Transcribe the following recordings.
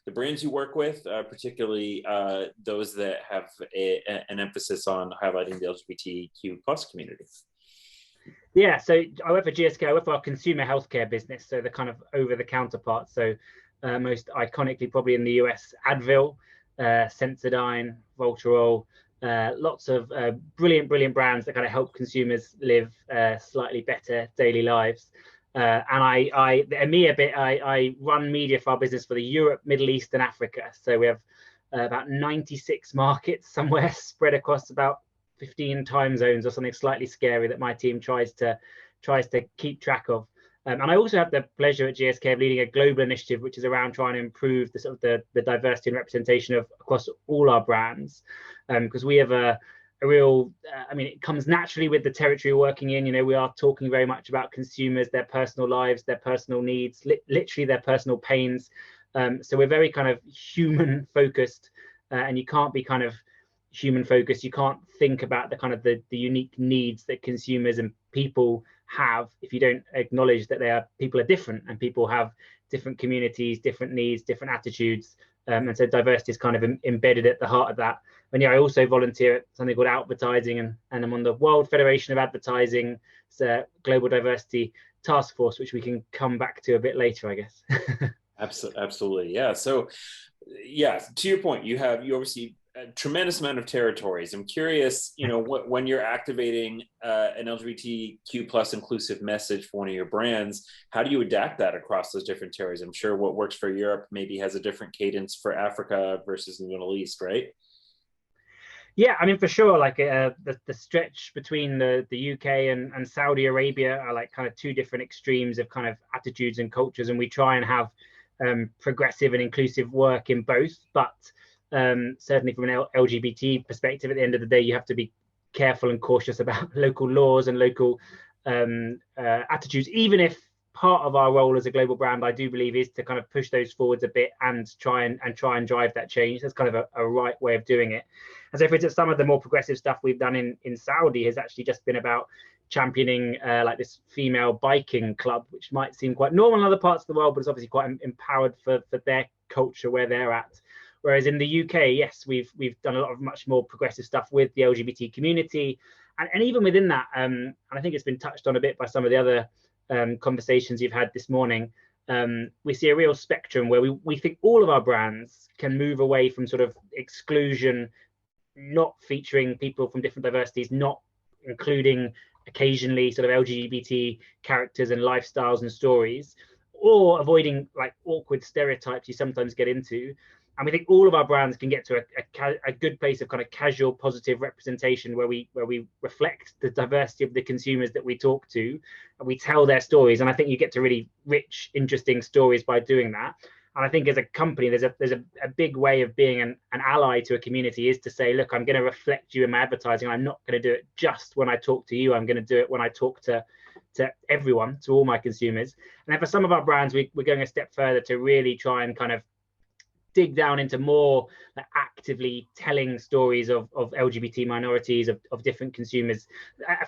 the brands you work with, particularly those that have an emphasis on highlighting the LGBTQ plus community? Yeah, so I work for GSK. I work for our consumer healthcare business, so the kind of over-the-counter part. So most iconically, probably in the US, Advil, Sensodyne, Voltarol, lots of brilliant brands that kind of help consumers live slightly better daily lives. And the EMEA bit, I run media for our business for the Europe, Middle East, and Africa. So we have about 96 markets somewhere spread across about 15 time zones or something slightly scary that my team tries to keep track of. And I also have the pleasure at GSK of leading a global initiative, which is around trying to improve the sort of the diversity and representation of across all our brands, because we have a real, I mean, it comes naturally with the territory we're working in. You know, we are talking very much about consumers, their personal lives, their personal needs, literally their personal pains. So we're very kind of human focused, and you can't be kind of human focused. You can't think about the kind of the unique needs that consumers and people have if you don't acknowledge that people are different, and people have different communities, different needs, different attitudes. And so diversity is kind of embedded at the heart of that. And yeah, I also volunteer at something called Advertising, and I'm on the World Federation of Advertising. It's a global diversity task force, which we can come back to a bit later, I guess. Absolutely. Yeah. So yeah, to your point, you oversee a tremendous amount of territories. I'm curious, you know, when you're activating an LGBTQ plus inclusive message for one of your brands, how do you adapt that across those different territories? I'm sure what works for Europe maybe has a different cadence for Africa versus the Middle East, right? Yeah, I mean, for sure, like the stretch between the UK and Saudi Arabia are like kind of two different extremes of kind of attitudes and cultures, and we try and have progressive and inclusive work in both. But certainly from an LGBT perspective, at the end of the day, you have to be careful and cautious about local laws and local attitudes, even if part of our role as a global brand, I do believe, is to kind of push those forwards a bit and try and drive that change. That's kind of a right way of doing it. And so for instance, some of the more progressive stuff we've done in Saudi has actually just been about championing like this female biking club, which might seem quite normal in other parts of the world, but it's obviously quite empowered for their culture where they're at. Whereas in the UK, yes, we've done a lot of much more progressive stuff with the LGBT community, and even within that, and I think it's been touched on a bit by some of the other conversations you've had this morning. We see a real spectrum where we think all of our brands can move away from sort of exclusion, not featuring people from different diversities, not including occasionally sort of LGBT characters and lifestyles and stories, or avoiding like awkward stereotypes you sometimes get into. And we think all of our brands can get to a good place of kind of casual, positive representation where we reflect the diversity of the consumers that we talk to, and we tell their stories. And I think you get to really rich, interesting stories by doing that. And I think as a company, there's a big way of being an ally to a community is to say, look, I'm going to reflect you in my advertising. I'm not going to do it just when I talk to you. I'm going to do it when I talk to everyone, to all my consumers. And then for some of our brands, we're going a step further to really try and kind of dig down into more like actively telling stories of LGBT minorities, of different consumers.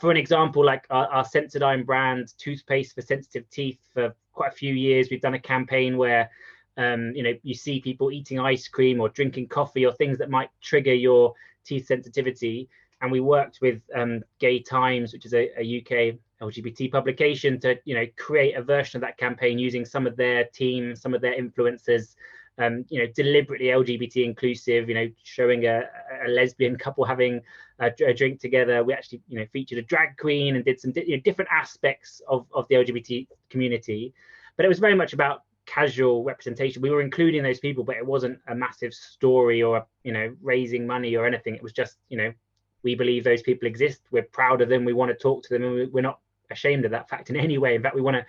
For an example, like our Sensodyne brand toothpaste for sensitive teeth, for quite a few years, we've done a campaign where you know, you see people eating ice cream or drinking coffee or things that might trigger your teeth sensitivity. And we worked with Gay Times, which is a UK LGBT publication, to, you know, create a version of that campaign using some of their team, some of their influencers, you know, deliberately LGBT inclusive, you know, showing a lesbian couple having a drink together. We actually, you know, featured a drag queen and did some different aspects of the LGBT community. But it was very much about casual representation. We were including those people, but it wasn't a massive story or, you know, raising money or anything. It was just, you know, we believe those people exist. We're proud of them. We want to talk to them, and we're not ashamed of that fact in any way. In fact, we want to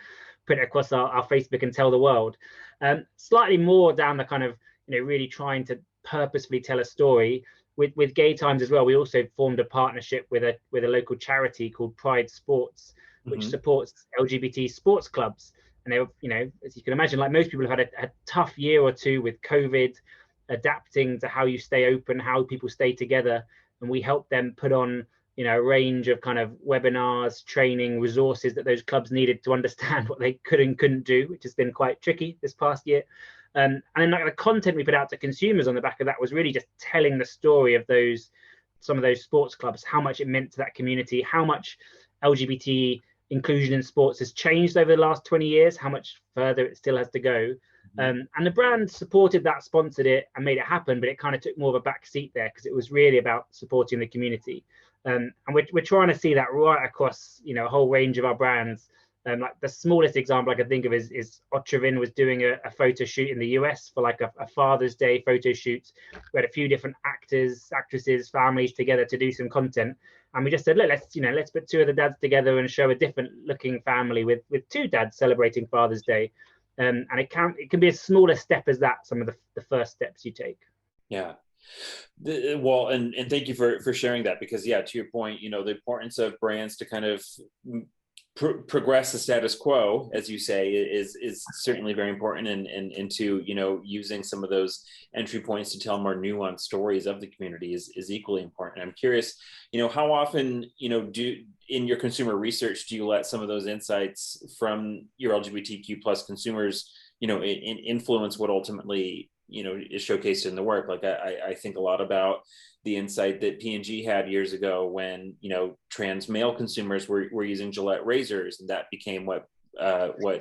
put it across our Facebook and tell the world. Slightly more down the kind of, you know, really trying to purposefully tell a story with Gay Times as well. We also formed a partnership with a local charity called Pride Sports, which supports LGBT sports clubs. And they were, you know, as you can imagine, like most people have had a tough year or two with COVID, adapting to how you stay open, how people stay together. And we help them put on a range of kind of webinars, training, resources that those clubs needed to understand what they could and couldn't do, which has been quite tricky this past year. And then like the content we put out to consumers on the back of that was really just telling the story of some of those sports clubs, how much it meant to that community, how much LGBT inclusion in sports has changed over the last 20 years, how much further it still has to go. And the brand supported that, sponsored it, and made it happen, but it kind of took more of a back seat there because it was really about supporting the community. And we're trying to see that right across, a whole range of our brands. Like the smallest example I could think of is Otrivin was doing a photo shoot in the US for like a Father's Day photo shoot. We had a few different actors, actresses, families together to do some content. And we just said, look, let's put two of the dads together and show a different looking family with two dads celebrating Father's Day. And it can be as small a step as that, some of the first steps you take. Yeah. Well, and thank you for sharing that, because to your point, the importance of brands to kind of progress the status quo, as you say, is certainly very important, and into using some of those entry points to tell more nuanced stories of the community is equally important. I'm curious, how often in your consumer research do you let some of those insights from your LGBTQ plus consumers influence what ultimately is showcased in the work? Like I think a lot about the insight that P&G had years ago when trans male consumers were using Gillette razors, and that became what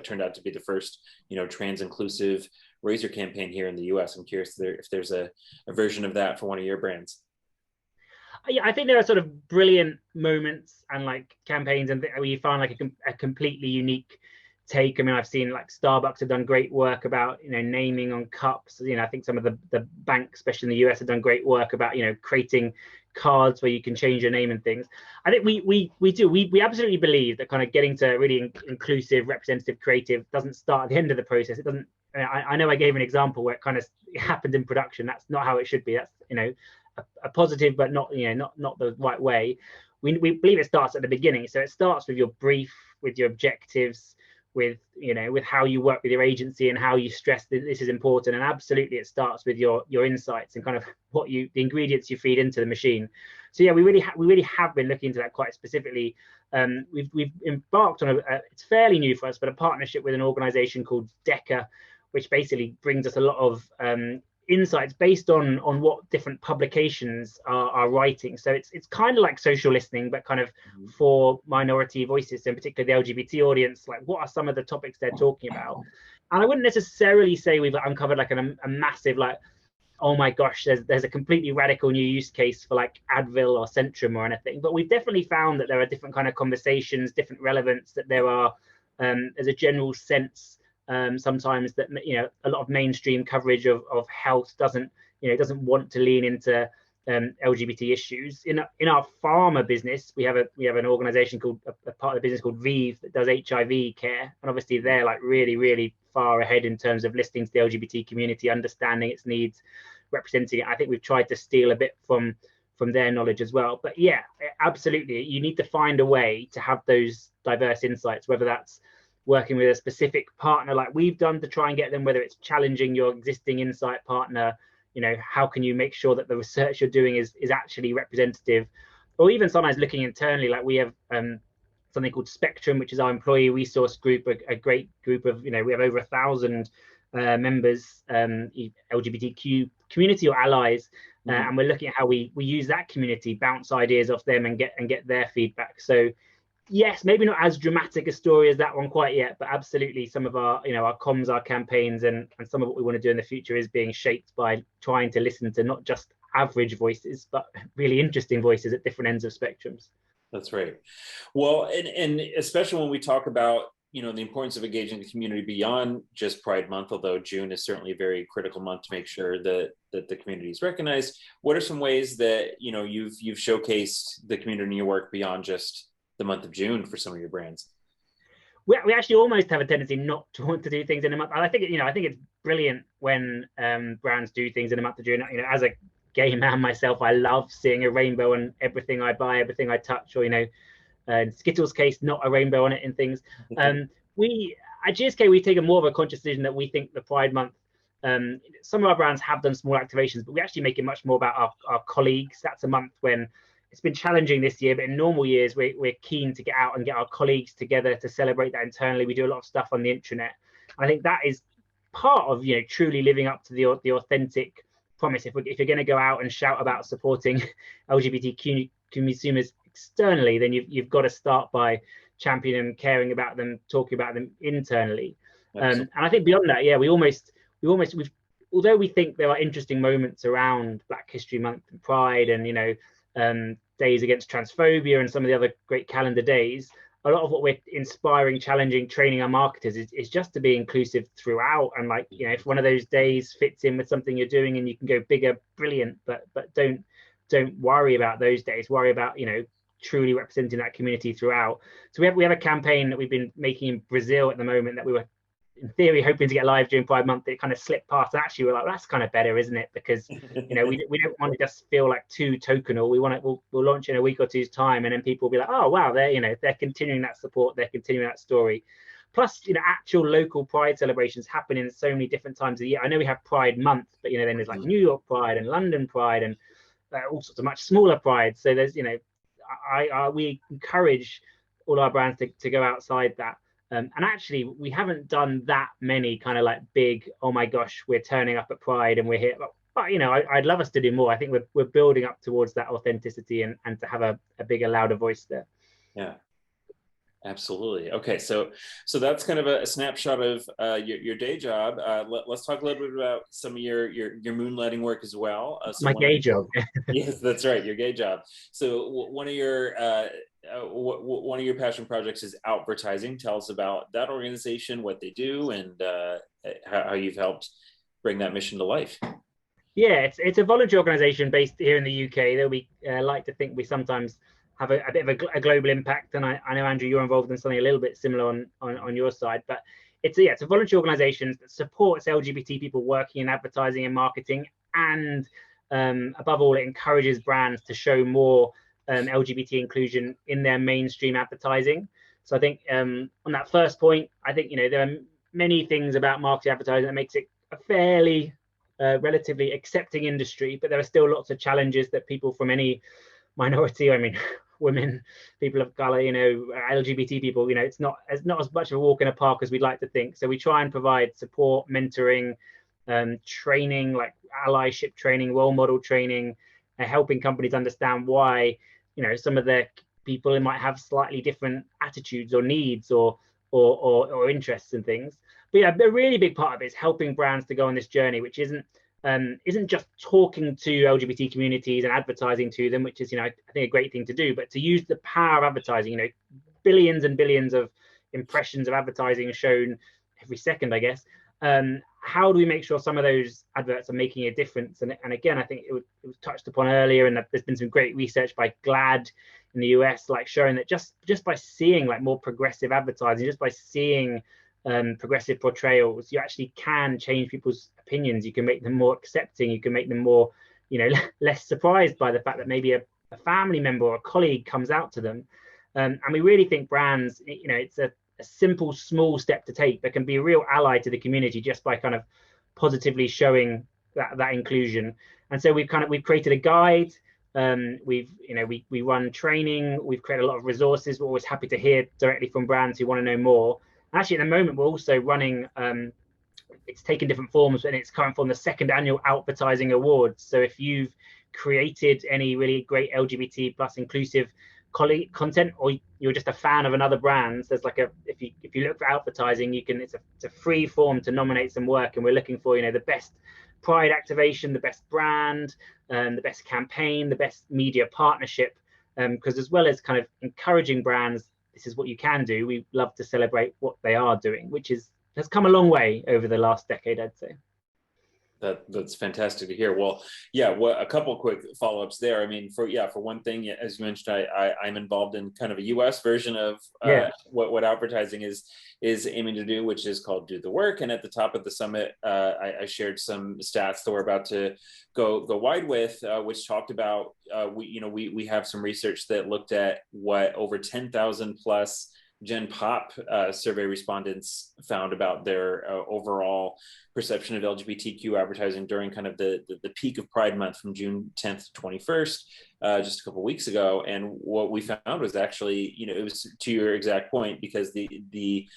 turned out to be the first trans inclusive razor campaign here in the US. I'm curious if there's a version of that for one of your brands. Yeah, I think there are sort of brilliant moments and like campaigns and where you find like a completely unique take. I mean, I've seen like Starbucks have done great work about naming on cups. I think some of the banks, especially in the US, have done great work about creating cards where you can change your name and things. I think we absolutely believe that kind of getting to really inclusive, representative, creative doesn't start at the end of the process. It doesn't. I know I gave an example where it happened in production. That's not how it should be. That's a positive, but not not the right way. We believe it starts at the beginning. So it starts with your brief, with your objectives, with how you work with your agency and how you stress that this is important. And absolutely it starts with your insights and kind of the ingredients you feed into the machine. So yeah, we really have been looking into that quite specifically. We've embarked on it's fairly new for us, but a partnership with an organization called Daykin, which basically brings us a lot of insights based on what different publications are writing. So it's kind of like social listening, but kind of for minority voices, in particular the LGBT audience. Like, what are some of the topics they're talking about? And I wouldn't necessarily say we've uncovered like a massive like, oh my gosh, there's a completely radical new use case for like Advil or Centrum or anything. But we've definitely found that there are different kind of conversations, different relevance, that there are there's a general sense sometimes that a lot of mainstream coverage of health doesn't want to lean into LGBT issues. In our pharma business, we have an organization called a part of the business called Vive that does HIV care, and obviously they're like really far ahead in terms of listening to the LGBT community, understanding its needs, representing it. I think we've tried to steal a bit from their knowledge as well. But yeah, absolutely, you need to find a way to have those diverse insights, whether that's working with a specific partner like we've done to try and get them, whether it's challenging your existing insight partner, how can you make sure that the research you're doing is actually representative, or even sometimes looking internally. Like we have something called Spectrum, which is our employee resource group, a great group of, we have over 1,000 members, LGBTQ community or allies, and we're looking at how we use that community, bounce ideas off them and get their feedback. So yes, maybe not as dramatic a story as that one quite yet, but absolutely some of our, our comms, our campaigns, and some of what we want to do in the future is being shaped by trying to listen to not just average voices, but really interesting voices at different ends of spectrums. That's right. Well, and especially when we talk about, the importance of engaging the community beyond just Pride Month, although June is certainly a very critical month to make sure that the community is recognized. What are some ways that, you've showcased the community in your work beyond just the month of June for some of your brands? We actually almost have a tendency not to want to do things in a month. I think it's brilliant when brands do things in a month of June. As a gay man myself, I love seeing a rainbow on everything I buy, everything I touch, or in Skittles' case, not a rainbow on it in things. We at GSK, we've taken more of a conscious decision that we think the Pride Month, some of our brands have done small activations, but we actually make it much more about our colleagues. That's a month when it's been challenging this year, but in normal years, we're keen to get out and get our colleagues together to celebrate that internally. We do a lot of stuff on the intranet. I think that is part of, you know, truly living up to the authentic promise. If you're going to go out and shout about supporting LGBTQ consumers externally, then you've got to start by championing them, caring about them, talking about them internally. And I think beyond that, yeah, we've although we think there are interesting moments around Black History Month and Pride and, you know, days against transphobia and some of the other great calendar days, a lot of what we're inspiring, challenging, training our marketers is just to be inclusive throughout. And like, you know, if one of those days fits in with something you're doing and you can go bigger, brilliant, but don't worry about those days. Worry about, you know, truly representing that community throughout. So we have a campaign that we've been making in Brazil at the moment that we were in theory hoping to get live during Pride Month. It kind of slipped past. And actually, we're like, that's kind of better, isn't it? Because, you know, we don't want to just feel like too tokenal. We want it. We'll launch in a week or two's time, and then people will be like, oh wow, they're continuing that support, they're continuing that story. Plus, you know, actual local Pride celebrations happen in so many different times of the year. I know we have Pride Month, but you know, then there's like New York Pride and London Pride and all sorts of much smaller Pride. So there's, you know, we encourage all our brands to go outside that. And actually, we haven't done that many kind of like big, oh my gosh, we're turning up at Pride and we're here. But you know, I'd love us to do more. I think we're building up towards that authenticity and to have a bigger, louder voice there. Yeah, absolutely. Okay, so that's kind of a snapshot of your day job. Let's talk a little bit about some of your moonlighting work as well. My gay job. Yes, that's right, your gay job. So one of your passion projects is advertising. Tell us about that organization, what they do, and how you've helped bring that mission to life. Yeah, it's a voluntary organization based here in the UK that we like to think we sometimes have a bit of a global impact. And I know, Andrew, you're involved in something a little bit similar on your side, but it's a voluntary organization that supports LGBT people working in advertising and marketing, and above all, it encourages brands to show more LGBT inclusion in their mainstream advertising. So I think on that first point, I think, you know, there are many things about marketing advertising that makes it a fairly relatively accepting industry, but there are still lots of challenges that people from any minority, I mean, women, people of color, you know, LGBT people, you know, it's not as much of a walk in a park as we'd like to think. So we try and provide support, mentoring, training, like allyship training, role model training, helping companies understand why, you know, some of their people might have slightly different attitudes or needs or interests and things. But yeah, a really big part of it is helping brands to go on this journey, which isn't just talking to LGBT communities and advertising to them, which is, you know, I think a great thing to do, but to use the power of advertising. You know, billions and billions of impressions of advertising shown every second, I guess. How do we make sure some of those adverts are making a difference? And again, I think it was touched upon earlier, and there's been some great research by GLAAD in the US, like showing that just by seeing like more progressive advertising, just by seeing progressive portrayals, you actually can change people's opinions. You can make them more accepting. You can make them more, you know, less surprised by the fact that maybe a family member or a colleague comes out to them. And we really think brands, you know, it's a simple, small step to take that can be a real ally to the community just by kind of positively showing that inclusion. And so we've created a guide. We run training. We've created a lot of resources. We're always happy to hear directly from brands who want to know more. Actually, at the moment, we're also running, it's taken different forms, and it's current from the second annual Advertising Awards. So if you've created any really great LGBT plus inclusive content, or you're just a fan of another brand, there's like if you look for advertising, it's a free form to nominate some work, and we're looking for, you know, the best Pride activation, the best brand, the best campaign, the best media partnership, because as well as kind of encouraging brands, this is what you can do, we love to celebrate what they are doing, which has come a long way over the last decade, I'd say. That's fantastic to hear. Well, yeah, a couple of quick follow-ups there. I mean, for one thing, as you mentioned, I'm involved in kind of a US version of what advertising is aiming to do, which is called Do the Work. And at the top of the summit, I shared some stats that we're about to go wide with, which talked about we have some research that looked at what over 10,000 plus Gen Pop survey respondents found about their overall perception of LGBTQ advertising during kind of the peak of Pride Month from June 10th to 21st, just a couple of weeks ago. And what we found was actually, it was to your exact point, because the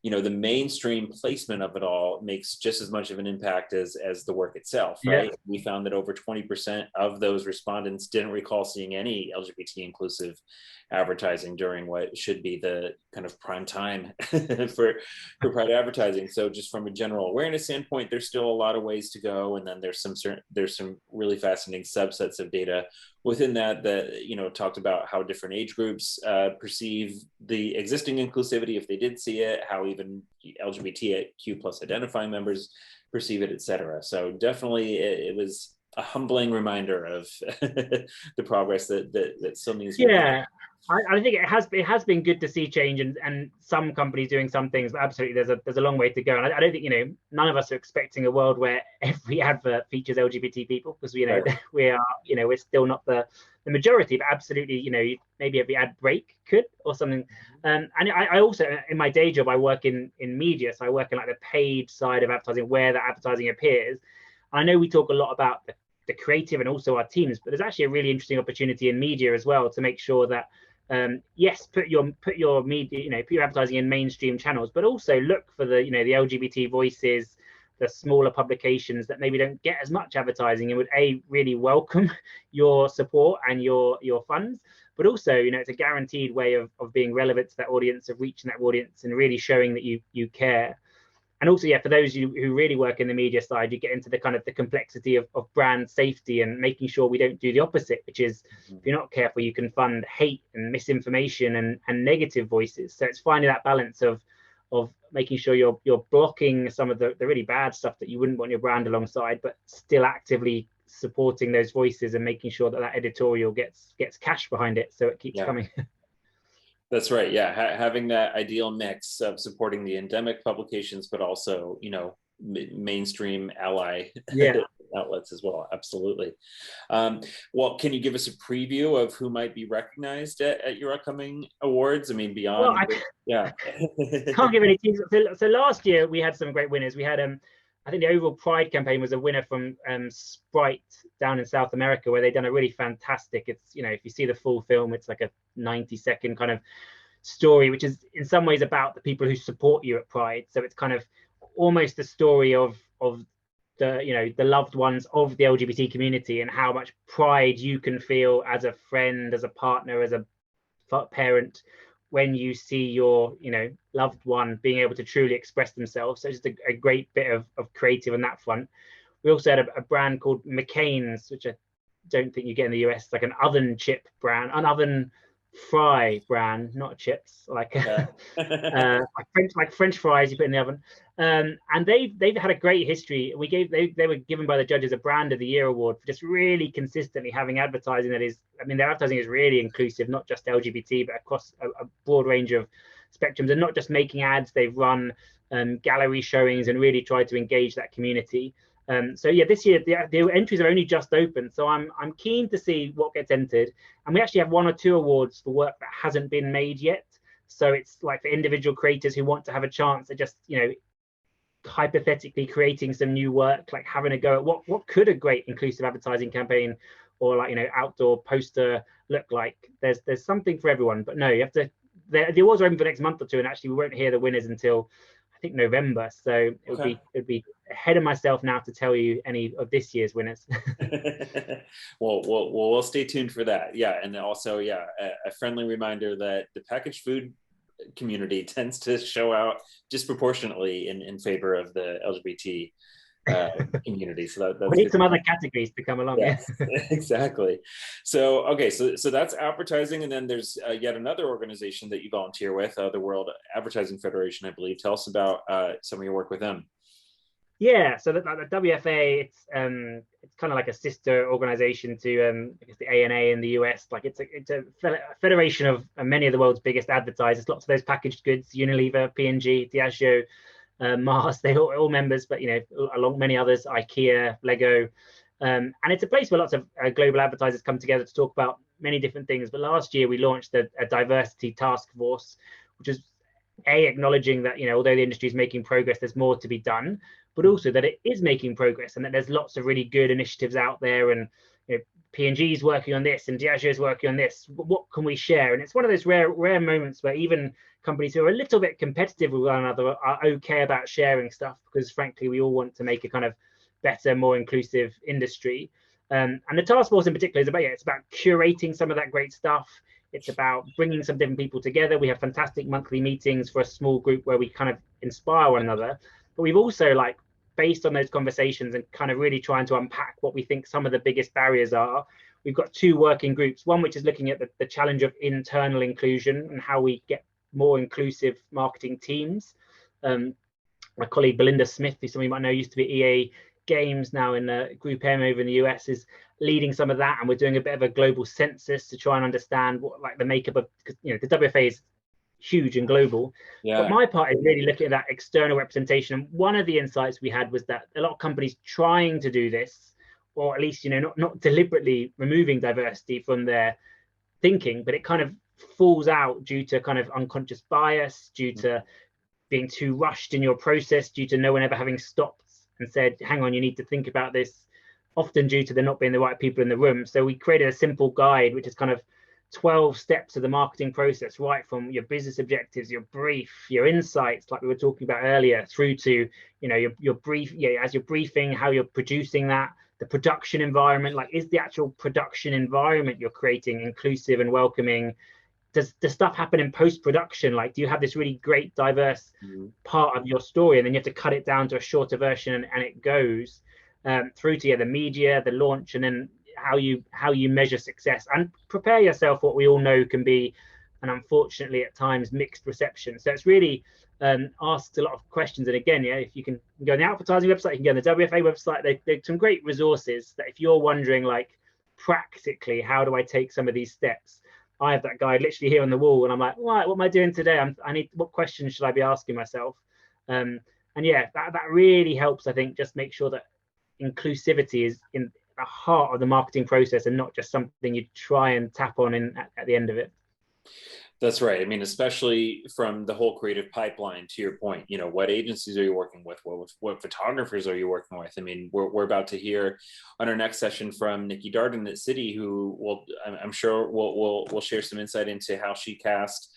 mainstream placement of it all makes just as much of an impact as the work itself, right? Yeah. We found that over 20% of those respondents didn't recall seeing any LGBT inclusive advertising during what should be the kind of prime time for Pride advertising. So just from a general awareness standpoint, there's still a lot of ways to go. And then there's some really fascinating subsets of data within that talked about how different age groups perceive the existing inclusivity, if they did see it, how even LGBTQ plus identifying members perceive it, et cetera. So definitely it was a humbling reminder of the progress that still needs to be done. I think it has been good to see change, and some companies doing some things, but absolutely there's a long way to go. And I don't think none of us are expecting a world where every advert features LGBT people, because right. we're still not the majority, but absolutely maybe every ad break could or something. And I also, in my day job, I work in media, so I work in like the paid side of advertising where the advertising appears. I know we talk a lot about the creative and also our teams, but there's actually a really interesting opportunity in media as well to make sure that yes, put your media, put your advertising in mainstream channels, but also look for the the LGBT voices, the smaller publications that maybe don't get as much advertising, and would really welcome your support and your funds, but also it's a guaranteed way of being relevant to that audience, of reaching that audience and really showing that you care. And also, for those who really work in the media side, you get into the kind of the complexity of brand safety and making sure we don't do the opposite, which is if you're not careful, you can fund hate and misinformation and negative voices. So it's finding that balance of making sure you're blocking some of the really bad stuff that you wouldn't want your brand alongside, but still actively supporting those voices and making sure that editorial gets cash behind it, so it keeps coming. That's right. Yeah, having that ideal mix of supporting the endemic publications, but also mainstream ally outlets as well. Absolutely. Well, can you give us a preview of who might be recognized at your upcoming awards? I mean, beyond. Well, can't give any teams. So last year we had some great winners. We had I think the overall Pride campaign was a winner from Sprite down in South America, where they've done a really fantastic, it's, if you see the full film, it's like a 90-second kind of story, which is in some ways about the people who support you at Pride. So it's kind of almost the story of the loved ones of the LGBT community, and how much pride you can feel as a friend, as a partner, as a parent, when you see your loved one being able to truly express themselves. So it's just a great bit of creative on that front. We also had a brand called McCain's, which I don't think you get in the US, like an oven chip brand, an oven fry brand, not chips, like like French fries you put in the oven. And they've had a great history. They were given by the judges a Brand of the Year award for just really consistently having advertising that is, their advertising is really inclusive, not just LGBT, but across a broad range of spectrums, and not just making ads. They've run gallery showings and really tried to engage that community. So this year the entries are only just open, so I'm keen to see what gets entered, and we actually have 1 or 2 awards for work that hasn't been made yet. So it's like for individual creators who want to have a chance at just hypothetically creating some new work, like having a go at what could a great inclusive advertising campaign or outdoor poster look like. There's something for everyone, but no, you have to. The awards are open for the next month or 2, and actually we won't hear the winners until I think November. So it would be ahead of myself now to tell you any of this year's winners. well, we'll stay tuned for that. Yeah, and also a friendly reminder that the packaged food community tends to show out disproportionately in favor of the LGBT community. So that's we need some other categories to come along. Yes, exactly. So okay, so that's advertising, and then there's yet another organization that you volunteer with, the World Advertising Federation, I believe. Tell us about some of your work with them. Yeah, so the WFA, it's kind of like a sister organization to I guess the ANA in the US. Like it's a federation of many of the world's biggest advertisers. Lots of those packaged goods: Unilever, P&G, Diageo, Mars. They're all members, but along many others, IKEA, Lego, and it's a place where lots of global advertisers come together to talk about many different things. But last year we launched a diversity task force, which is acknowledging that, although the industry is making progress, there's more to be done, but also that it is making progress and that there's lots of really good initiatives out there, and P&G is working on this and Diageo is working on this. What can we share? And it's one of those rare moments where even companies who are a little bit competitive with one another are okay about sharing stuff, because frankly, we all want to make a kind of better, more inclusive industry. And the task force in particular is about, it's about curating some of that great stuff. It's about bringing some different people together. We have fantastic monthly meetings for a small group where we kind of inspire one another. But we've also, like, based on those conversations and kind of really trying to unpack what we think some of the biggest barriers are, we've got two working groups. One which is looking at the challenge of internal inclusion and how we get more inclusive marketing teams. My colleague Belinda Smith, who some of you might know, used to be EA Games, now in Group M over in the US, is leading some of that, and we're doing a bit of a global census to try and understand what, like, the makeup of, because the WFA is huge and global. But my part is really looking at that external representation. And one of the insights we had was that a lot of companies trying to do this, or at least not deliberately removing diversity from their thinking, but it kind of falls out due to kind of unconscious bias, due to being too rushed in your process, due to no one ever having stopped and said, hang on, you need to think about this, often due to there not being the right people in the room. So we created a simple guide, which is kind of 12 steps of the marketing process, right from your business objectives, your brief, your insights, like we were talking about earlier, through to your brief, as you're briefing, how you're producing that, the production environment, like, is the actual production environment you're creating inclusive and welcoming? Does the stuff happen in post-production? Like, do you have this really great diverse part of your story, and then you have to cut it down to a shorter version, and it goes through to the media, the launch, and then how you measure success and prepare yourself for what we all know can be, and unfortunately at times, mixed reception. So it's really asks a lot of questions. And again, if you can go on the advertising website, you can go on the WFA website. There's some great resources that if you're wondering, like, practically, how do I take some of these steps? I have that guide literally here on the wall, and I'm like, right, what am I doing today? What questions should I be asking myself? And that really helps, I think, just make sure that inclusivity is in the heart of the marketing process and not just something you try and tap on at the end of it. That's right. I mean, especially from the whole creative pipeline, to your point, what agencies are you working with? What photographers are you working with? I mean, we're about to hear on our next session from Nikki Darden at City, who I'm sure will share some insight into how she cast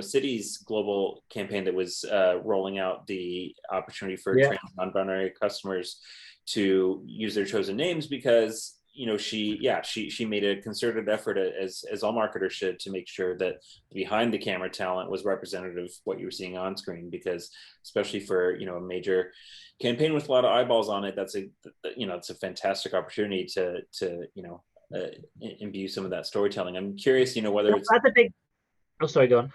City's global campaign that was rolling out the opportunity for trans non-binary customers to use their chosen names, because she made a concerted effort, as all marketers should, to make sure that behind the camera talent was representative of what you were seeing on screen, because especially for a major campaign with a lot of eyeballs on it, it's a fantastic opportunity to imbue some of that storytelling. I'm curious, whether it's that's a big. Oh, sorry, go on.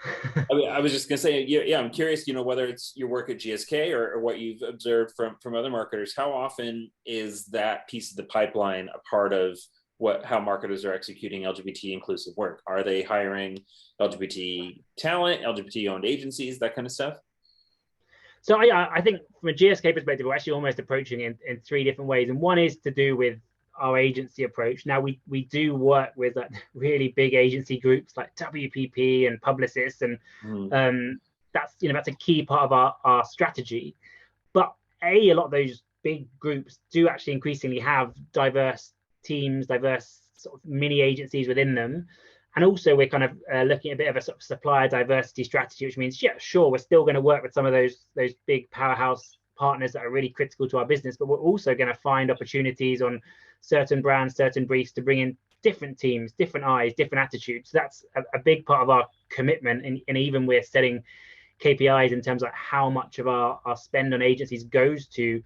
I was just going to say, I'm curious, whether it's your work at GSK or what you've observed from other marketers, how often is that piece of the pipeline a part of how marketers are executing LGBT inclusive work? Are they hiring LGBT talent, LGBT owned agencies, that kind of stuff? So I think from a GSK perspective, we're actually almost approaching it in three different ways. And one is to do with our agency approach. Now we do work with, like, really big agency groups like WPP and Publicis, and that's a key part of our strategy. But a lot of those big groups do actually increasingly have diverse teams, diverse sort of mini agencies within them. And also we're kind of looking at a bit of a sort of supplier diversity strategy, which means, sure, we're still going to work with some of those big powerhouse partners that are really critical to our business, but we're also going to find opportunities on certain brands, certain briefs, to bring in different teams, different eyes, different attitudes. So that's a big part of our commitment, and even we're setting KPIs in terms of how much of our spend on agencies goes to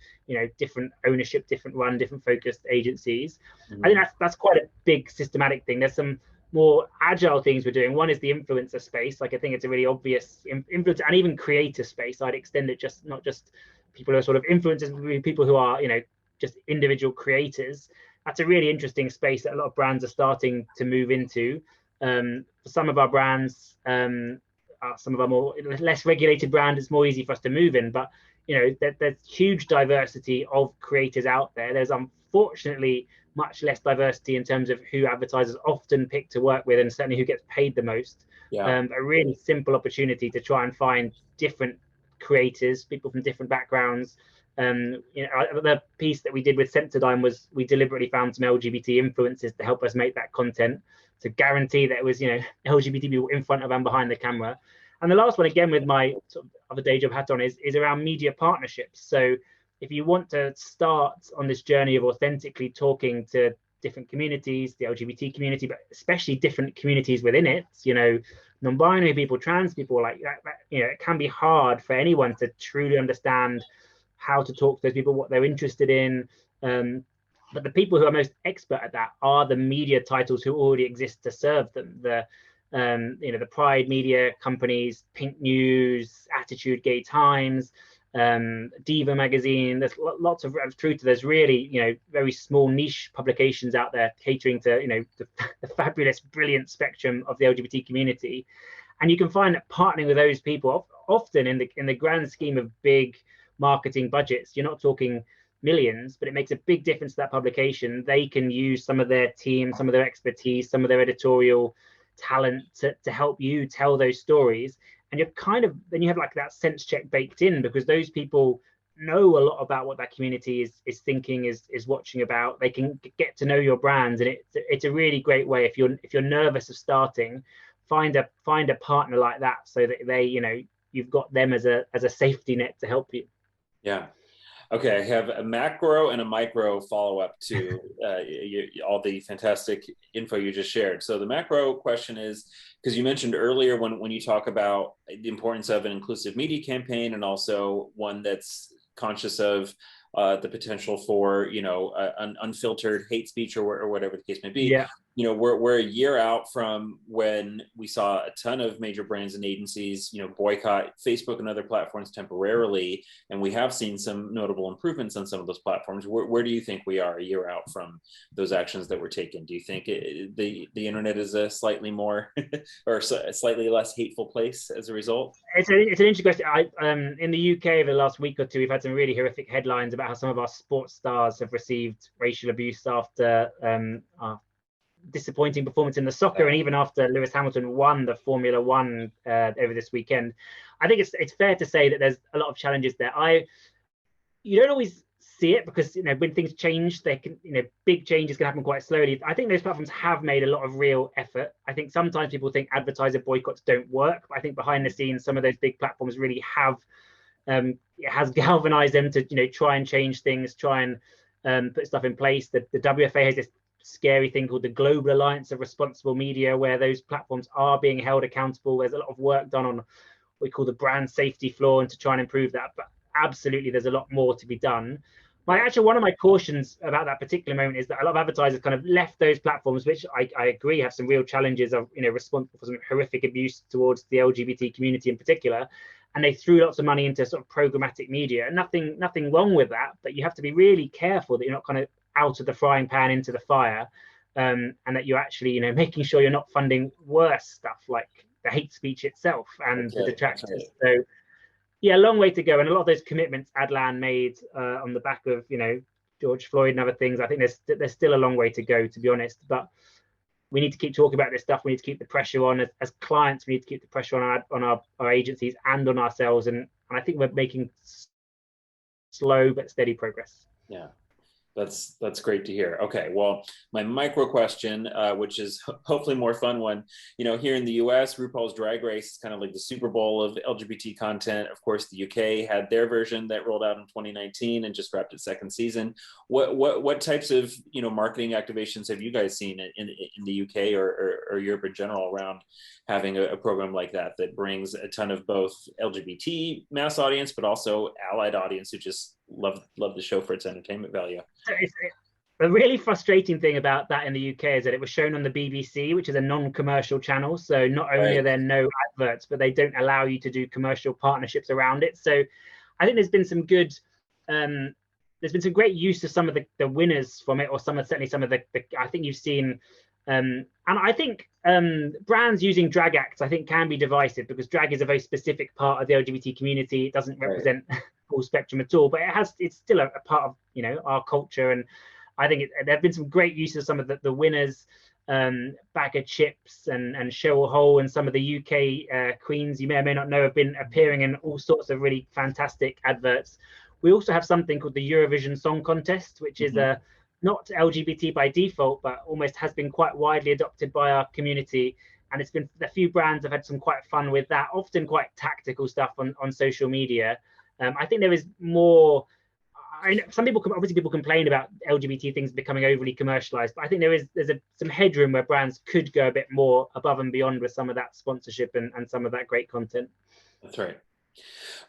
different ownership, different run, different focused agencies. I think that's quite a big systematic thing. There's some more agile things we're doing. One is the influencer space. Like, I think it's a really obvious influencer and even creator space. I'd extend it not just people who are sort of influencers, people who are just individual creators. That's a really interesting space that a lot of brands are starting to move into. For some of our brands, some of our more less regulated brands, it's more easy for us to move in. But there's huge diversity of creators out there. There's unfortunately much less diversity in terms of who advertisers often pick to work with, and certainly who gets paid the most. Yeah. a really simple opportunity to try and find different creators, people from different backgrounds. The piece that we did with Sensodyne was we deliberately found some LGBT influencers to help us make that content, to guarantee that it was, LGBT people in front of and behind the camera. And the last one, again, with my sort of other day job hat on, is around media partnerships. So if you want to start on this journey of authentically talking to different communities, the LGBT community, but especially different communities within it, non-binary people, trans people, like that, it can be hard for anyone to truly understand how to talk to those people, what they're interested in. But the people who are most expert at that are the media titles who already exist to serve them. The Pride media companies, Pink News, Attitude Gay Times, Diva magazine. There's lots of truth. There's really, very small niche publications out there catering to, the fabulous, brilliant spectrum of the LGBT community. And you can find that partnering with those people, often in the grand scheme of big marketing budgets, you're not talking millions, but it makes a big difference to that publication. They can use some of their team, some of their expertise, some of their editorial talent to help you tell those stories. And then you have like that sense check baked in, because those people know a lot about what that community is thinking, is watching about. They can get to know your brands, and it's a really great way. If you're nervous of starting, find a partner like that, so that they, you've got them as a safety net to help you. Yeah. Okay, I have a macro and a micro follow-up to all the fantastic info you just shared. So the macro question is, because you mentioned earlier when you talk about the importance of an inclusive media campaign, and also one that's conscious of the potential for, an unfiltered hate speech or whatever the case may be. Yeah. We're a year out from when we saw a ton of major brands and agencies, boycott Facebook and other platforms temporarily, and we have seen some notable improvements on some of those platforms. Where do you think we are a year out from those actions that were taken? Do you think the internet is a slightly more or a slightly less hateful place as a result? It's an interesting question. In the UK over the last week or two, we've had some really horrific headlines about how some of our sports stars have received racial abuse after disappointing performance in the soccer, and even after Lewis Hamilton won the Formula One over this weekend. I think it's fair to say that there's a lot of challenges there. You don't always see it, because when things change, they can big changes can happen quite slowly. I think those platforms have made a lot of real effort. I think sometimes people think advertiser boycotts don't work, but I think behind the scenes some of those big platforms really have it has galvanized them to try and change things, try and put stuff in place. The WFA has this scary thing called the Global Alliance of Responsible Media, where those platforms are being held accountable. There's a lot of work done on what we call the brand safety floor, and to try and improve that. But absolutely, there's a lot more to be done. One of my cautions about that particular moment is that a lot of advertisers kind of left those platforms, which I agree have some real challenges of, responsible for some horrific abuse towards the LGBT community in particular, and they threw lots of money into sort of programmatic media. Nothing wrong with that, but you have to be really careful that you're not kind of out of the frying pan into the fire, and that you're actually, making sure you're not funding worse stuff like the hate speech itself and the detractors. Right. So yeah, a long way to go, and a lot of those commitments Adlan made on the back of George Floyd and other things, I think there's still a long way to go, to be honest. But we need to keep talking about this stuff. We need to keep the pressure on as clients. We need to keep the pressure on our agencies and on ourselves, and I think we're making slow but steady progress. Yeah. That's great to hear. Okay, well, my micro question, which is hopefully more fun one, here in the US, RuPaul's Drag Race is kind of like the Super Bowl of LGBT content. Of course, the UK had their version that rolled out in 2019 and just wrapped its second season. What types of marketing activations have you guys seen in the UK or Europe in general around having a program like that brings a ton of both LGBT mass audience, but also allied audience who just love the show for its entertainment value? The really frustrating thing about that in the UK is that it was shown on the BBC, which is a non-commercial channel. So not only are there no adverts, but they don't allow you to do commercial partnerships around it. So I think there's been some good, there's been some great use of some of the winners from it, or certainly some of the I think you've seen, and I think brands using drag acts, I think, can be divisive, because drag is a very specific part of the LGBT community. It doesn't represent full spectrum at all, but it's still a part of our culture. And I think there have been some great use of some of the winners. bag of chips and Cheryl Hole and some of the UK queens you may or may not know have been appearing in all sorts of really fantastic adverts. We also have something called the Eurovision Song Contest, which is not LGBT by default, but almost has been quite widely adopted by our community. And it's been a few brands have had some quite fun with that, often quite tactical stuff on social media. I think there is more. I know some people complain about LGBT things becoming overly commercialized, but I think there's some headroom where brands could go a bit more above and beyond with some of that sponsorship and some of that great content. That's right.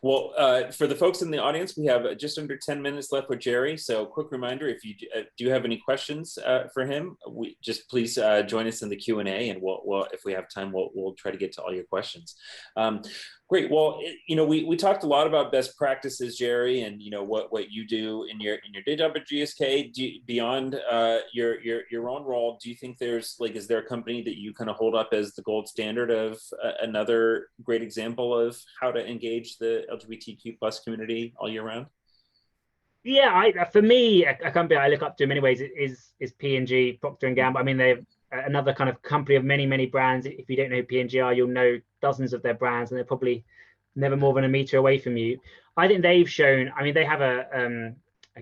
Well, for the folks in the audience, we have just under 10 minutes left with Jerry. So quick reminder, if you do have any questions for him, just please join us in the Q&A, and we'll if we have time, we'll try to get to all your questions. Great. Well, we talked a lot about best practices, Jerry, and what you do in your day job at GSK. Beyond your own role, do you think is there a company that you kind of hold up as the gold standard of another great example of how to engage the LGBTQ plus community all year round? Yeah, for me, a company I look up to in many ways is P&G, Procter & Gamble. I mean, they're another kind of company of many brands. If you don't know who P&G are, you'll know dozens of their brands, and they're probably never more than a meter away from you. I think they've shown. I mean, they have a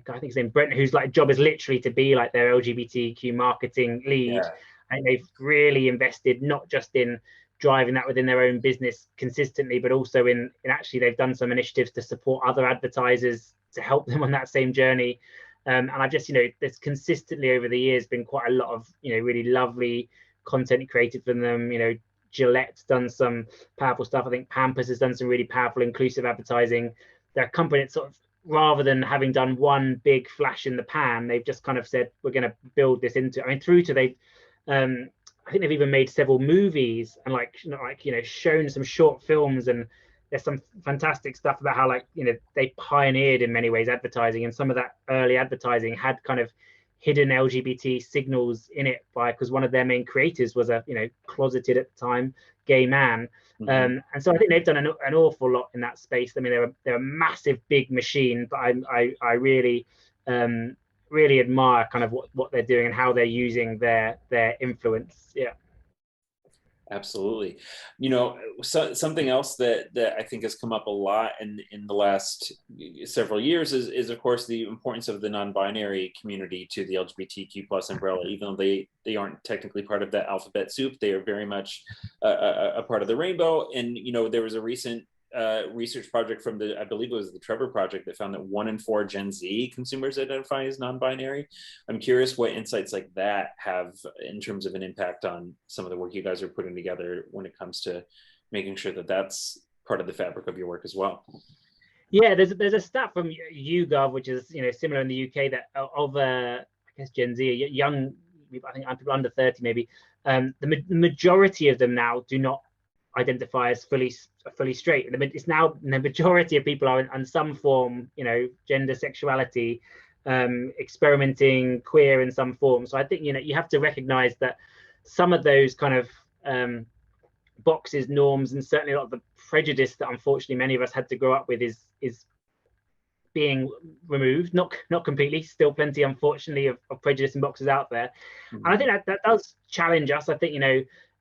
guy, I think his name Brent, whose job is literally to be like their LGBTQ marketing lead. Yeah. And they've really invested not just in driving that within their own business consistently, but also in actually they've done some initiatives to support other advertisers to help them on that same journey. And I've just, there's consistently over the years been quite a lot of, really lovely content created from them. Gillette's done some powerful stuff. I think Pampers has done some really powerful inclusive advertising. They're a company that sort of, rather than having done one big flash in the pan, they've just kind of said, we're going to build this into, through to I think they've even made several movies and shown some short films, and there's some fantastic stuff about how they pioneered in many ways advertising, and some of that early advertising had kind of hidden LGBT signals in it because one of their main creators was a closeted at the time gay man. And so I think they've done an awful lot in that space. I mean, they're a massive big machine, but I really really admire kind of what they're doing and how they're using their influence. Yeah. Absolutely. Something else that I think has come up a lot in the last several years is of course the importance of the non-binary community to the LGBTQ plus umbrella. Even though they aren't technically part of that alphabet soup, they are very much a part of the rainbow. And there was a recent research project from I believe it was the Trevor Project, that found that 1 in 4 Gen Z consumers identify as non-binary. I'm curious what insights like that have in terms of an impact on some of the work you guys are putting together when it comes to making sure that that's part of the fabric of your work as well. Yeah, there's a stat from YouGov, which is similar in the UK, that of I guess Gen Z, young, I think people under 30 maybe, the majority of them now do not identify as fully straight. It's now the majority of people are in some form, gender, sexuality, experimenting, queer in some form. So I think you have to recognize that some of those kind of boxes, norms, and certainly a lot of the prejudice that unfortunately many of us had to grow up with is being removed. Not completely, still plenty unfortunately of prejudice and boxes out there. And I think that does challenge us. I think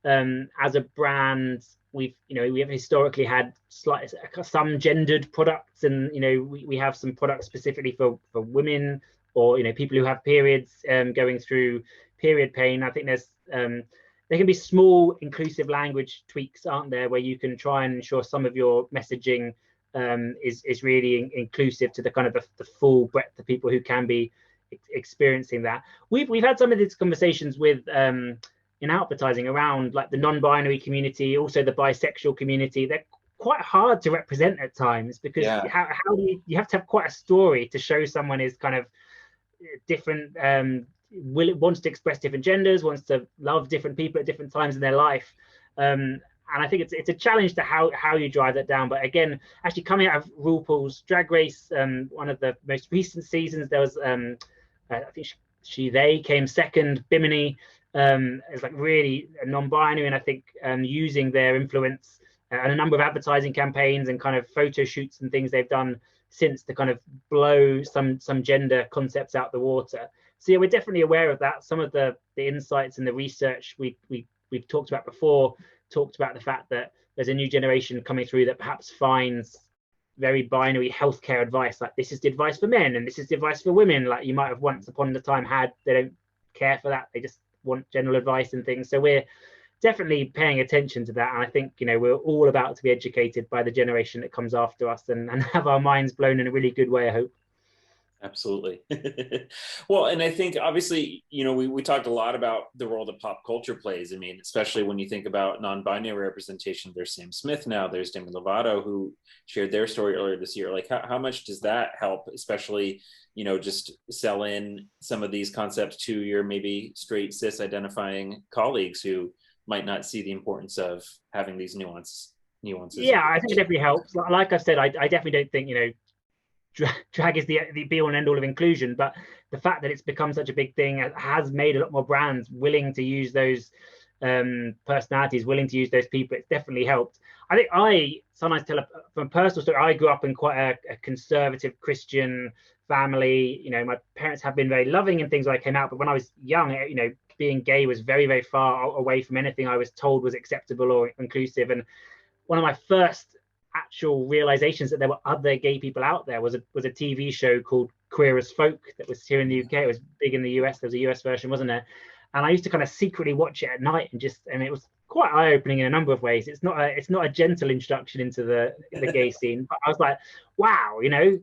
as a brand, we have historically had some gendered products, and we have some products specifically for women or people who have periods, going through period pain. I think there can be small inclusive language tweaks, aren't there, where you can try and ensure some of your messaging is really inclusive to the kind of the full breadth of people who can be experiencing that. We've had some of these conversations with in advertising around the non-binary community, also the bisexual community. They're quite hard to represent at times because how do you have to have quite a story to show someone is kind of different, wants to express different genders, wants to love different people at different times in their life. And I think it's a challenge to how you drive that down. But again, actually coming out of RuPaul's Drag Race, one of the most recent seasons, there was I think they came second. Bimini is really non-binary, and I think using their influence and a number of advertising campaigns and kind of photo shoots and things they've done since to kind of blow some gender concepts out the water. So yeah, we're definitely aware of that. Some of the insights and the research we've talked about before talked about the fact that there's a new generation coming through that perhaps finds very binary healthcare advice, like this is the advice for men and this is the advice for women, like you might have once upon a time had. They don't care for that, they just want general advice and things. So we're definitely paying attention to that, and I think, you know, we're all about to be educated by the generation that comes after us, and have our minds blown in a really good way, I hope. Absolutely. Well, and I think obviously, you know, we talked a lot about the role that pop culture plays. I mean, especially when you think about non-binary representation, there's Sam Smith now, there's Demi Lovato, who shared their story earlier this year. Like how much does that help, especially, you know, just sell in some of these concepts to your maybe straight cis identifying colleagues who might not see the importance of having these nuances? Yeah, I think it definitely helps. Like I said, I definitely don't think, you know, drag is the be all and end all of inclusion, but the fact that it's become such a big thing has made a lot more brands willing to use those personalities, willing to use those people. It's definitely helped. I think I sometimes tell from a personal story, I grew up in quite a conservative Christian family. You know, my parents have been very loving and things when I came out, but when I was young, you know, being gay was very, very far away from anything I was told was acceptable or inclusive. And one of my first actual realizations that there were other gay people out there was a TV show called Queer as Folk that was here in the UK. It was big in the US. There was a US version, wasn't there? And I used to kind of secretly watch it at night, and it was quite eye-opening in a number of ways. It's not a gentle introduction into the gay scene, but I was like, wow, you know,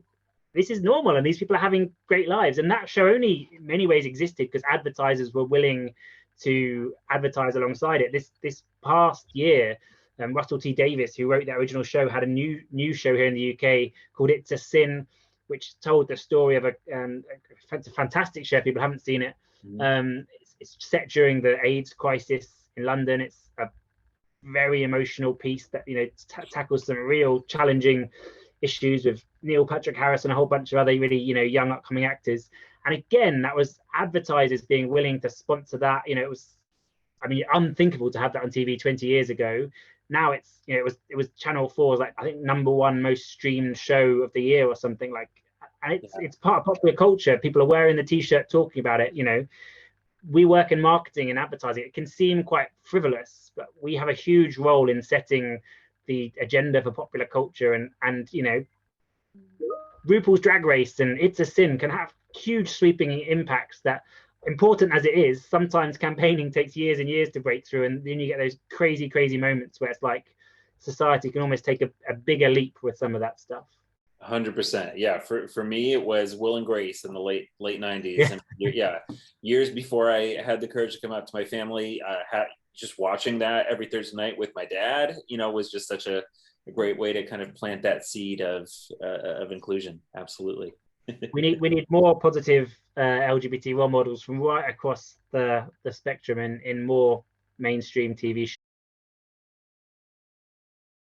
this is normal and these people are having great lives. And that show only in many ways existed because advertisers were willing to advertise alongside it. This past year, Russell T Davies, who wrote that original show, had a new show here in the UK called It's a Sin, which told the story of it's a fantastic show. People haven't seen it. It's set during the AIDS crisis in London. It's a very emotional piece that, you know, tackles some real challenging issues with Neil Patrick Harris and a whole bunch of other really, you know, young upcoming actors. And again, that was advertisers being willing to sponsor that. You know, it was, I mean, unthinkable to have that on TV 20 years ago. Now it's, you know, it was Channel 4's, like, I think #1 most streamed show of the year or something, like, and it's part of popular culture. People are wearing the t-shirt talking about it. You know, we work in marketing and advertising. It can seem quite frivolous, but we have a huge role in setting the agenda for popular culture, and you know, RuPaul's Drag Race and It's a Sin can have huge sweeping impacts that, important as it is, sometimes campaigning takes years and years to break through, and then you get those crazy moments where it's like society can almost take a bigger leap with some of that stuff. 100%. Yeah. For me, it was Will and Grace in the late 90s. Yeah. And yeah, years before I had the courage to come out to my family, just watching that every Thursday night with my dad, you know, was just such a great way to kind of plant that seed of inclusion. Absolutely. we need more positive LGBT role models from right across the spectrum in more mainstream TV shows.